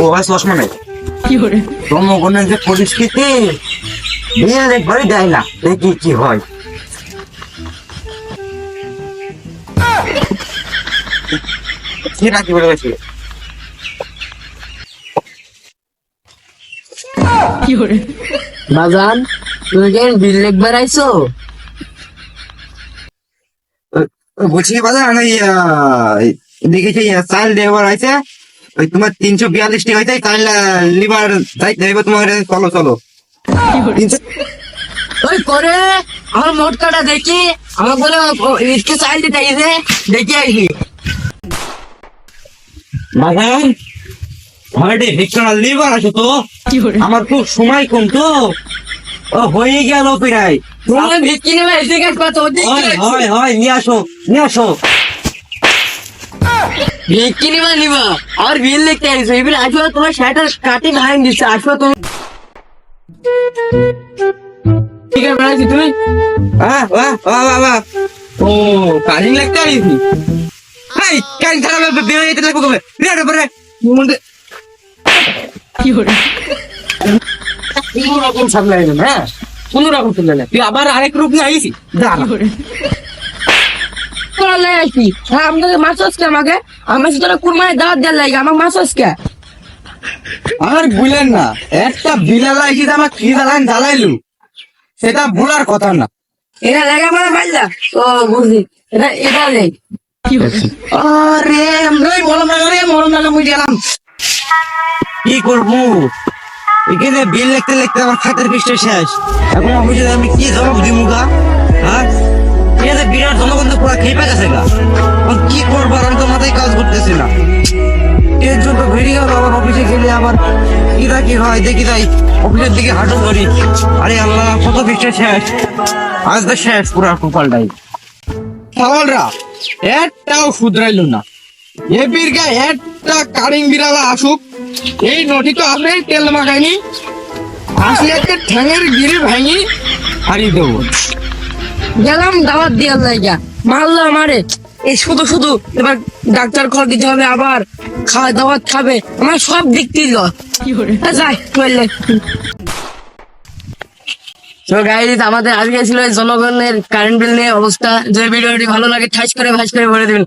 ও ভাই লক্ষ্মণ জনগণের যে পরিস্থিতি বিল একবারই দেয় না, দেখি কি হয়। সেটা কি বলে গেছে বাজান, তুমি কেন বিল লিখবার আইছো? বলছি কি বাজার আমি দেখেছি চাল দেওয়ার আছে, ওই তোমার 342 টাকা হইতে চাল লিবার যাইতে হইবে তোমার। চলো চলো ওই করে আমার মোট কাটা দেখি, আমার বলে ইটকে চাইল দিতে আইছে, দেখি আইছি। বাজার ভাড়ে ভিক্টর লিবার আছে তো, আমার খুব সময় কম তো, ও হয়ে গেল প্রায়। তুমি ভিক্ষি নেবে এসে গেছ কত? হয় হয় নিয়ে আসো নিয়ে আসো। ভিক্ষি নিবা আর বিল লিখতে আইছো, এবার আসো তোমার শার্টের কাটিং হাইন দিচ্ছে, আসো তুমি। ঠিক আছে বাড়াইছি তুমি। বাহ বাহ বাহ বাহ বাহ। ও কাটিং লিখতে আইছি। এই কাল ছাড়া বের হইতে লাগবে কবে রে পরে মনে কোন রকম সামলাই না, হ্যাঁ কোন রকম সামলাই না। তুই আবার আরেক রূপ নিয়ে আইছি। দাঁড়া তোরা আইছি। হ্যাঁ আমাকে মাছ আজকে আমাকে আমার সাথে কুরমায় দাওয়াত দেওয়ার লাগে, আমাকে মাছ আজকে। আর বুঝলেন না, একটা বিলালা এসে আমার কি জ্বালাইলু, সেটা ভুলার কথা না। এটা লেগে মানে পাইলা ও বুঝলি, এটা নেই। আরে মরম না মুই গেলাম। কি করবো, এখানে বিল লিখতে লিখতে আমার খাতের পৃষ্ঠে শেষ। এখন অফিসে আমি কি জবাব দিমু গা? হ্যাঁ এখানে বিরাট জনগণ তো পুরা খেপে গেছে গা। এখন কি করবো, আর আমি তো মাথায় কাজ করতেছি না। এর জন্য বেরিয়ে গেল আবার অফিসে গেলে আবার কিরা কি হয় দেখি, তাই অফিসের দিকে হাঁটো ধরি। আরে আল্লাহ কত পৃষ্ঠে শেষ, আজ তো শেষ পুরা কপালটাই। সাওয়ালরা একটাও শুধরাইল না। এ বীরগা একটা কারিং বিড়ালা আসুক, এই নটি তো আপনি তেল মাখাইনি, আসলে একটা ঠ্যাঙের গিরি ভাঙি হারিয়ে দেবো। গেলাম দাওয়াত দেওয়ার লাগে, মারলো আমারে। এই শুধু শুধু এবার ডাক্তার খবর দিতে হবে, আবার খাওয়া দাওয়াত খাবে, আমার সব দিক দিল। যাই চললে। তো গাইজ আমাদের আজকে ছিল এই জনগণের কারেন্ট বিল নিয়ে অবস্থা। যে ভিডিওটি ভালো লাগে ঠাস করে ভাস করে ভরে দিবেন।